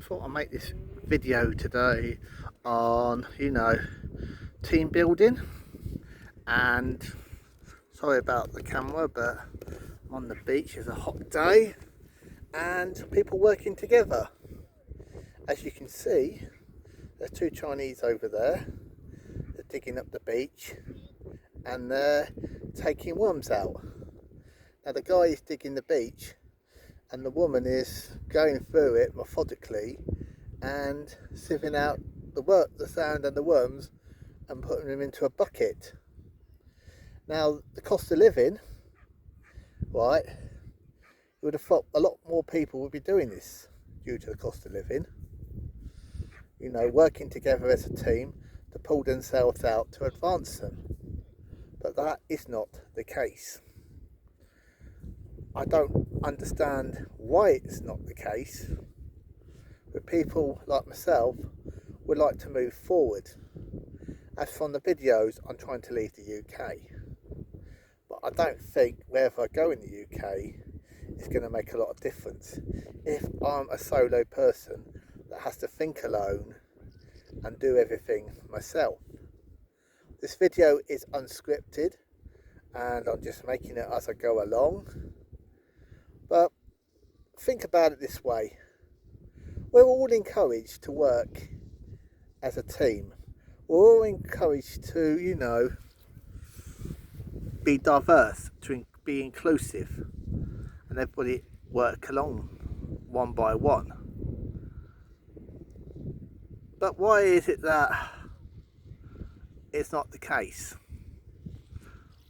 thought I'd make this video today on, team building. And sorry about the camera, but I'm on the beach. It's a hot day and people working together. As you can see, there's two Chinese over there. They're digging up the beach and they're taking worms out. Now the guy is digging the beach and the woman is going through it methodically and sieving out the sand and the worms and putting them into a bucket. Now the cost of living, right, you would have thought a lot more people would be doing this due to the cost of living, working together as a team to pull themselves out to advance them. But that is not the case. I don't understand why it's not the case, but people like myself would like to move forward. As from the videos, I'm trying to leave the UK, but I don't think wherever I go in the UK is going to make a lot of difference if I'm a solo person that has to think alone and do everything myself. This video is unscripted and I'm just making it as I go along. But think about it this way. We're all encouraged to work as a team. We're all encouraged to, be diverse, to be inclusive, and everybody work along one by one. But why is it that it's not the case?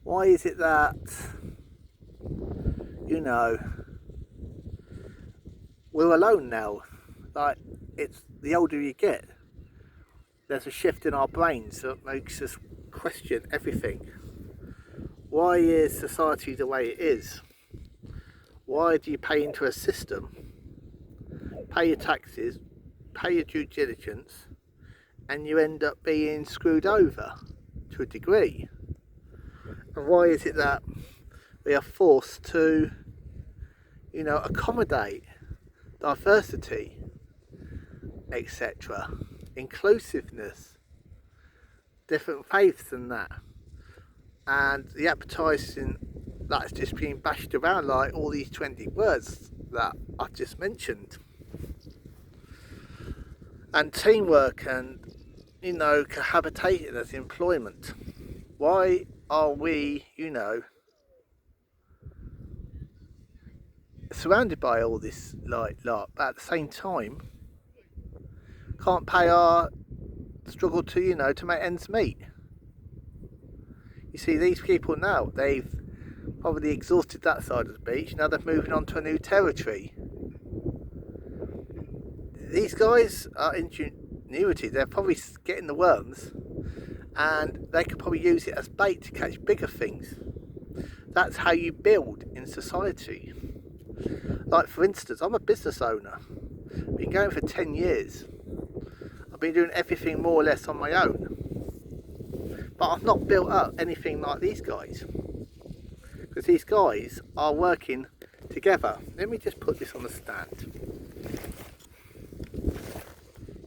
Why is it that, we're alone now? Like, it's the older you get, there's a shift in our brains that makes us question everything. Why is society the way it is? Why do you pay into a system, pay your taxes, pay your due diligence, and you end up being screwed over to a degree? And why is it that we are forced to, accommodate diversity, etc., inclusiveness, different faiths and that, and the advertising that's just being bashed around like all these trendy words that I've just mentioned, and teamwork and cohabitating as employment. Why are we surrounded by all this lot, but at the same time can't pay our struggle to make ends meet? You see, these people now, they've probably exhausted that side of the beach. Now they're moving on to a new territory. These guys are ingenuity. They're probably getting the worms and they could probably use it as bait to catch bigger things. That's how you build in society. Like, for instance, I'm a business owner. I've been going for 10 years. I've been doing everything more or less on my own. But I've not built up anything like these guys. Because these guys are working together. Let me just put this on the stand.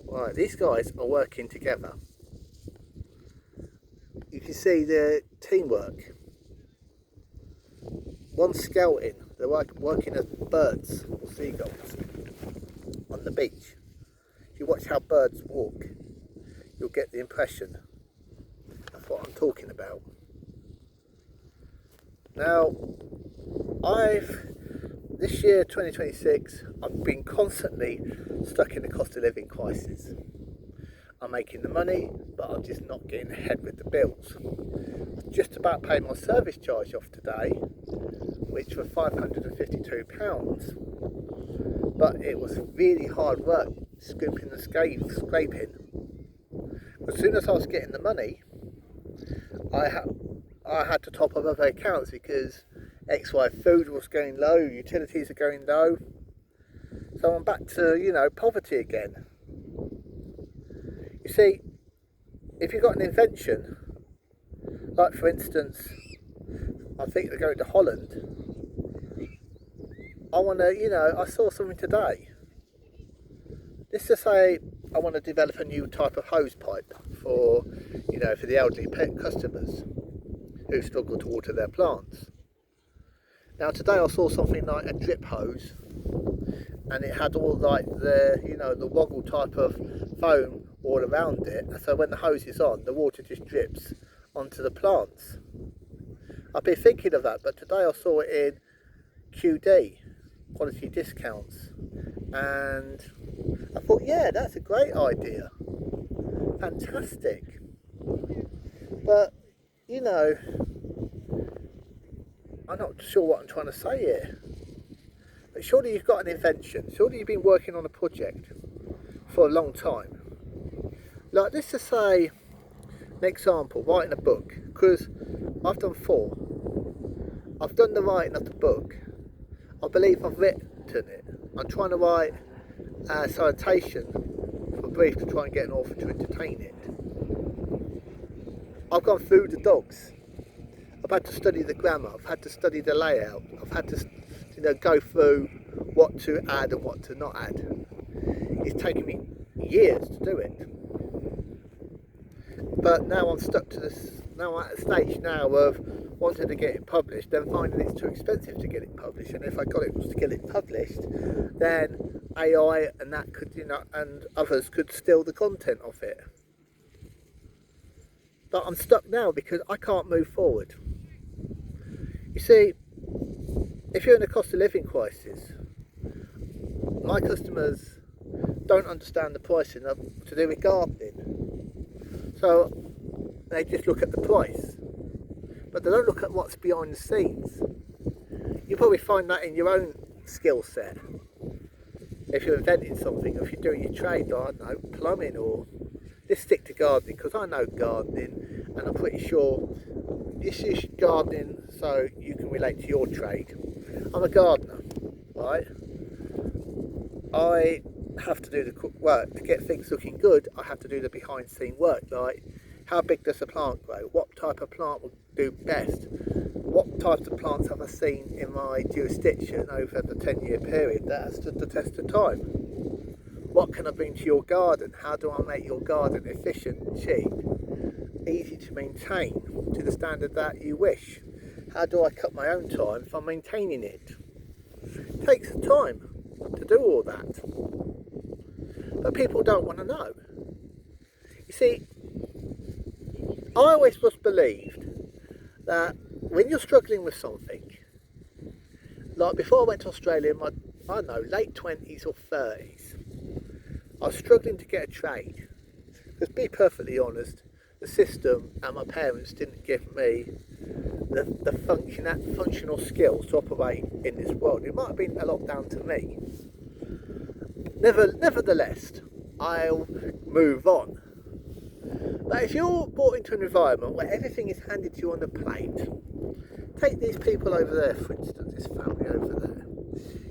Right, these guys are working together. You can see the teamwork. One's scouting. They're working as birds or seagulls on the beach. If you watch how birds walk, you'll get the impression of what I'm talking about. Now, this year 2026, I've been constantly stuck in the cost of living crisis. I'm making the money, but I'm just not getting ahead with the bills. Just about paid my service charge off today, which was £552, but it was really hard work scooping the scraping. As soon as I was getting the money, I had to top up other accounts because XY food was going low, utilities are going low, so I'm back to poverty again. You see, if you've got an invention, like for instance, I think they're going to Holland. I want to, I saw something today let's just say I want to develop a new type of hose pipe for, for the elderly pet customers who struggle to water their plants. Now today I saw something like a drip hose, and it had all like the woggle type of foam all around it, so when the hose is on, the water just drips onto the plants. I've been thinking of that, but today I saw it in QD, quality discounts, and I thought, yeah, that's a great idea, fantastic. But I'm not sure what I'm trying to say here. But surely you've got an invention. Surely you've been working on a project for a long time. Like, let's just say, an example, writing a book, because I've done 4. I've done the writing of the book. I believe I've written it. I'm trying to write a citation for a brief to try and get an author to entertain it. I've gone through the dogs. I've had to study the grammar. I've had to study the layout. I've had to go through what to add and what to not add. It's taken me years to do it. But now I'm stuck to this. Now I'm at a stage now of wanting to get it published, then finding it's too expensive to get it published. And if I got it was to get it published, then AI and that could, and others could steal the content of it. But I'm stuck now because I can't move forward. You see, if you're in a cost of living crisis, my customers don't understand the pricing to do with gardening. So they just look at the price, but they don't look at what's behind the scenes. You probably find that in your own skill set. If you're inventing something, or if you're doing your trade, I don't know, plumbing, or let's stick to gardening, because I know gardening, and I'm pretty sure this is gardening so you can relate to your trade. I'm a gardener, right? I have to do the work to get things looking good. I have to do the behind scene work, like how big does a plant grow? What type of plant will do best? What types of plants have I seen in my jurisdiction over the 10-year period that has stood the test of time? What can I bring to your garden? How do I make your garden efficient, cheap, easy to maintain to the standard that you wish? How do I cut my own time for maintaining it? It takes time to do all that. But people don't want to know. You see, I always just believed that when you're struggling with something, like before I went to Australia in my, late 20s or 30s, I was struggling to get a trade. Because to be perfectly honest, the system and my parents didn't give me the functional skills to operate in this world. It might have been a lot down to me. Nevertheless, I'll move on. But if you're brought into an environment where everything is handed to you on a plate, take these people over there, for instance, this family over there.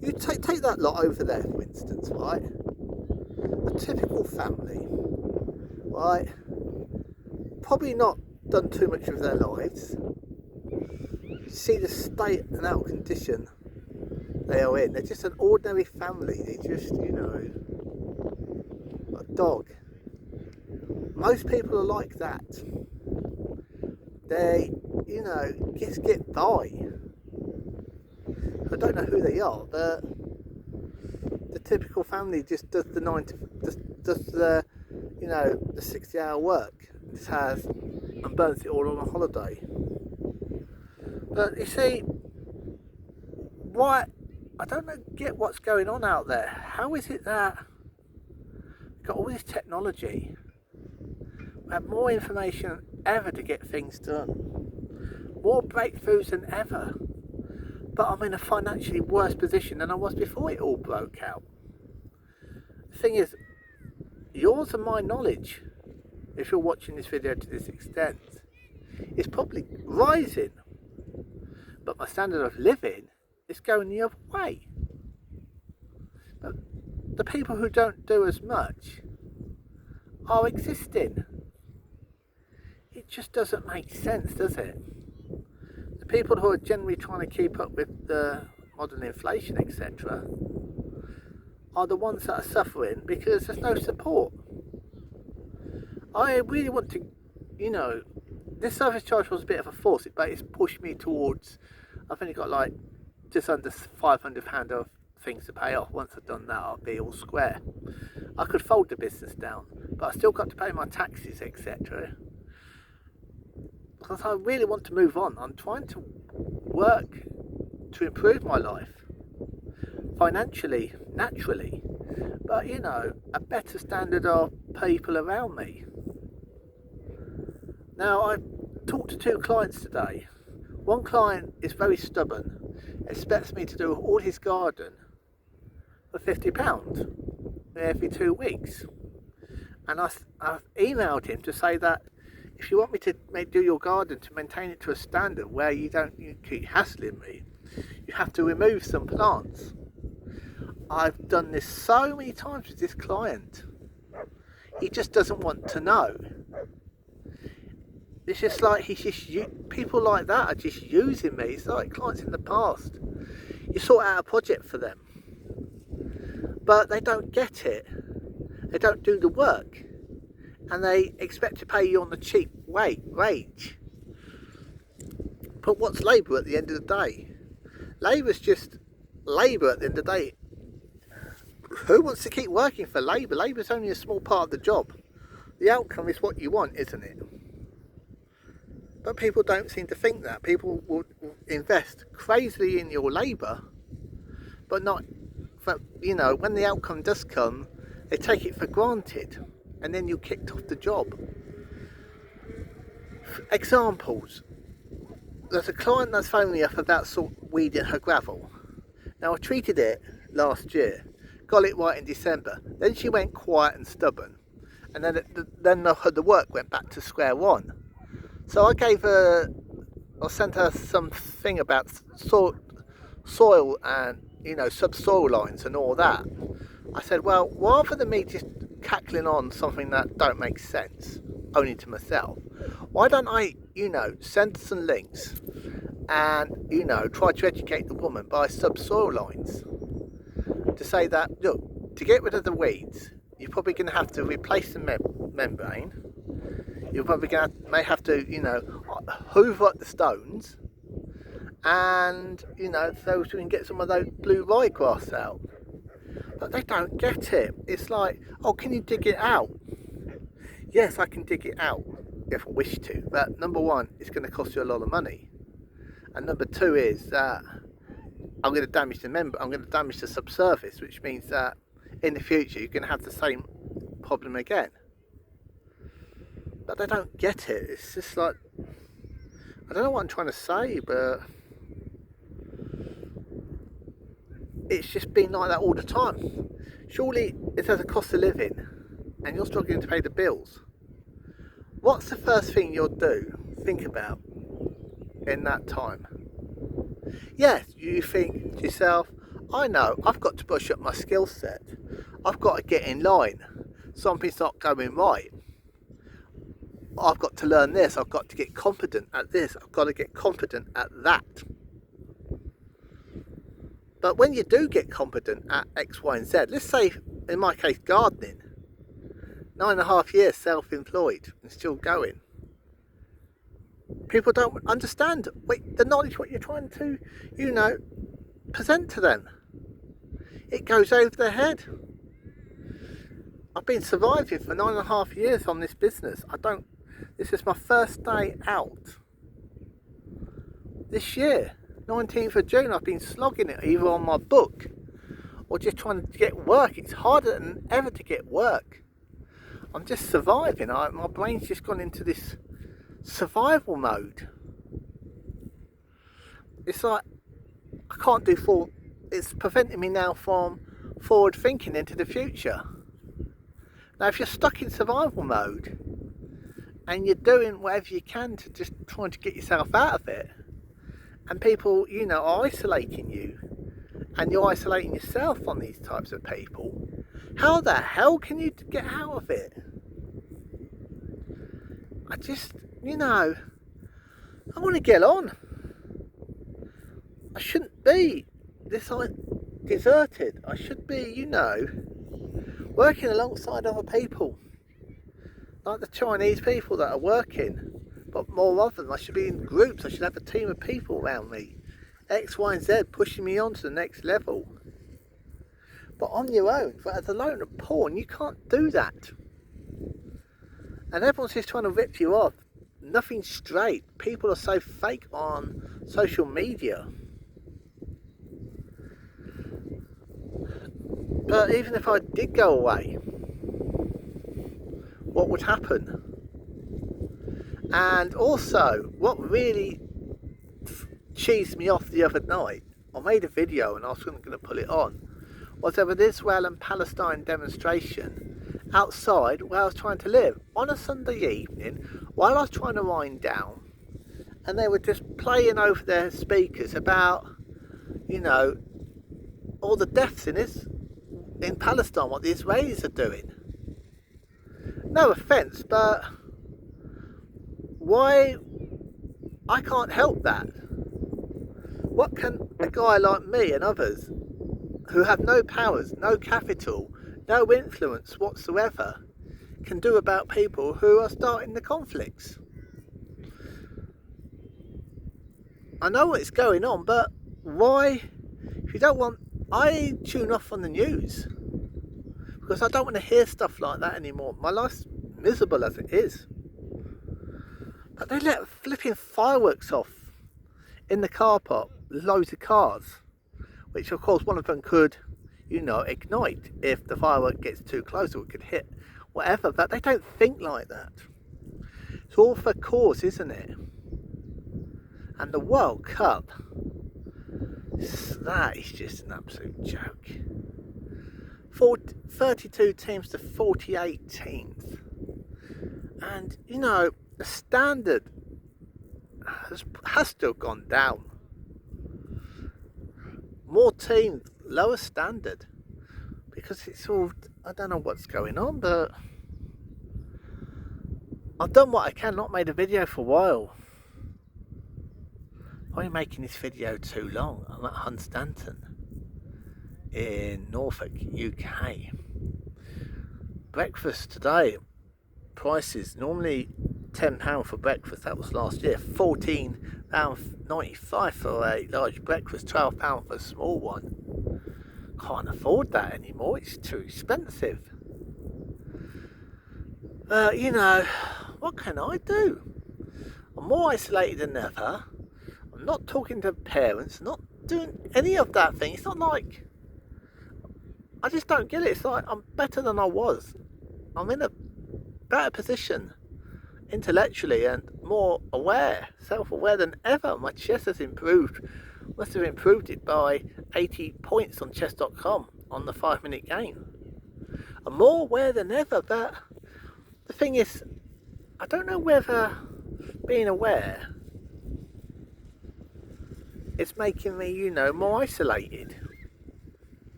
You take that lot over there, for instance, right? A typical family, right? Probably not done too much of their lives. You see the state and out condition they are in. They're just an ordinary family. They just, a dog. Most people are like that. They, just get by. I don't know who they are, but the typical family just does the the 60-hour work. Just has and burns it all on a holiday. But you see, why? I don't get what's going on out there. How is it that we've got all this technology? We have more information than ever to get things done. More breakthroughs than ever. But I'm in a financially worse position than I was before it all broke out. The thing is, yours and my knowledge, if you're watching this video to this extent, is probably rising. But my standard of living is going the other way. But the people who don't do as much are existing. It just doesn't make sense, does it? The people who are generally trying to keep up with the modern inflation, etc., are the ones that are suffering because there's no support. I really want to, this service charge was a bit of a force, but it's pushed me towards, I've only got like just under £500 of things to pay off. Once I've done that, I'll be all square. I could fold the business down, but I still got to pay my taxes, etc. Because I really want to move on. I'm trying to work to improve my life financially, naturally, but a better standard of people around me. Now, I talked to 2 clients today. One client is very stubborn, expects me to do all his garden for £50 every 2 weeks. And I've emailed him to say that if you want me to do your garden to maintain it to a standard where you keep hassling me, you have to remove some plants. I've done this so many times with this client. He just doesn't want to know. It's just like people like that are just using me. It's like clients in the past. You sort out a project for them, but they don't get it. They don't do the work, and they expect to pay you on the cheap wage. But what's labour at the end of the day? Labour's just labour at the end of the day. Who wants to keep working for labour? Labour's only a small part of the job. The outcome is what you want, isn't it? But people don't seem to think that. People will invest crazily in your labour, but not, when the outcome does come, they take it for granted, and then you're kicked off the job. Examples. There's a client that's phoned me up about weeding her gravel. Now, I treated it last year, got it right in December. Then she went quiet and stubborn, and then the work went back to square one. So I sent her something about soil and, subsoil lines and all that. I said, well, rather than me just cackling on something that don't make sense, only to myself, why don't I, send some links and, try to educate the woman by subsoil lines to say that, look, to get rid of the weeds, you're probably going to have to replace the membrane. You're probably may have to, hoover up the stones, and so we can get some of those blue ryegrass out. But they don't get it. It's like, oh, can you dig it out? Yes, I can dig it out if I wish to. But number one, it's going to cost you a lot of money, and number two is that I'm going to damage the I'm going to damage the subsurface, which means that in the future you're going to have the same problem again. But they don't get it. It's just like, I don't know what I'm trying to say, but it's just been like that all the time. Surely, if there's a cost of living and you're struggling to pay the bills, what's the first thing you'll think about in that time? Yes, you think to yourself, I know, I've got to brush up my skill set. I've got to get in line. Something's not going right. I've got to learn this. I've got to get competent at this. I've got to get competent at that. But when you do get competent at X, Y, and Z, let's say, in my case, gardening, 9.5 years self-employed and still going. People don't understand the knowledge, what you're trying to, present to them. It goes over their head. I've been surviving for 9.5 years on this business. This is my first day out. This year, 19th of June, I've been slogging it either on my book or just trying to get work. It's harder than ever to get work. I'm just surviving. My brain's just gone into this survival mode. It's like I can't do it's preventing me now from forward thinking into the future. Now, if you're stuck in survival mode and you're doing whatever you can to just trying to get yourself out of it, and people, are isolating you, and you're isolating yourself on these types of people, how the hell can you get out of it? I just, I want to get on. I shouldn't be this deserted. I should be, you know, working alongside other people. Like the Chinese people that are working. But more often, I should be in groups. I should have a team of people around me. X, Y, and Z pushing me on to the next level. But on your own, but as a lone pawn, you can't do that. And everyone's just trying to rip you off. Nothing's straight. People are so fake on social media. But even if I did go away, what would happen? And also, what really cheesed me off the other night, I made a video and I was going to put it on, was there an Israel and Palestine demonstration outside where I was trying to live on a Sunday evening while I was trying to wind down, and they were just playing over their speakers about, you know, all the deaths in Palestine, what the Israelis are doing. No offence, but why? I can't help that. What can a guy like me and others who have no powers, no capital, no influence whatsoever can do about people who are starting the conflicts? I know what's going on, but why? If you don't want, I tune off on the news because I don't want to hear stuff like that anymore. My life's miserable as it is. But they let flipping fireworks off in the car park, loads of cars, which of course one of them could, you know, ignite if the firework gets too close, or it could hit whatever. But they don't think like that. It's all for cause, isn't it? And the World Cup, that is just an absolute joke. 32 teams to 48 teams. And, you know, the standard has still gone down. More teams, lower standard. Because it's all, I don't know what's going on, but I've done what I can, not made a video for a while. Why are you making this video too long? I'm at Hunstanton in Norfolk, UK. Breakfast today, prices normally £10 for breakfast, that was last year, £14.95 for a large breakfast, £12 for a small one. Can't afford that anymore, it's too expensive. You know, what can I do? I'm more isolated than ever. I'm not talking to parents, not doing any of that thing. It's not like, I just don't get it. It's like I'm better than I was. I'm in a better position intellectually and more aware, self-aware than ever. My chess has improved. Must have improved it by 80 points on chess.com on the 5-minute game. I'm more aware than ever, but the thing is, I don't know whether being aware is making me, you know, more isolated.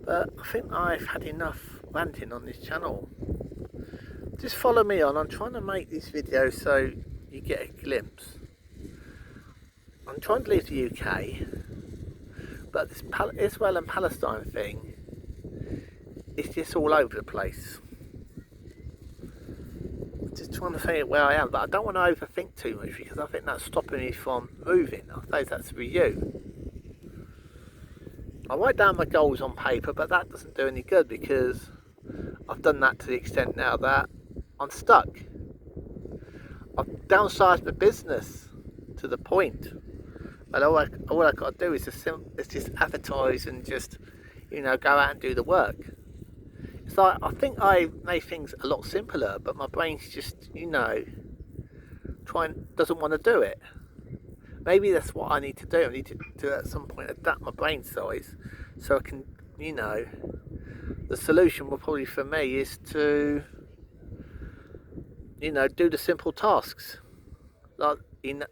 But I think I've had enough ranting on this channel. Just follow me on. I'm trying to make these videos so you get a glimpse. I'm trying to leave the UK, but this Israel and Palestine thing is just all over the place. I'm just trying to figure out where I am, but I don't want to overthink too much because I think that's stopping me from moving. I suppose that's for you. I write down my goals on paper, but that doesn't do any good because I've done that to the extent now that I'm stuck. I've downsized my business to the point, but all I got to do is just advertise and just, you know, go out and do the work. It's like, I think I made things a lot simpler, but my brain's just, you know, doesn't want to do it. Maybe that's what I need to do. I need to at some point adapt my brain size so I can, you know, the solution will probably for me is to, you know, do the simple tasks. Like in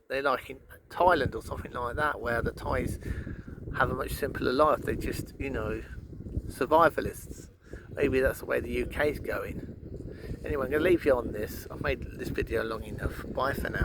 Thailand or something like that, where the Thais have a much simpler life. They're just, you know, survivalists. Maybe that's the way the UK is going. Anyway, I'm going to leave you on this. I've made this video long enough. Bye for now.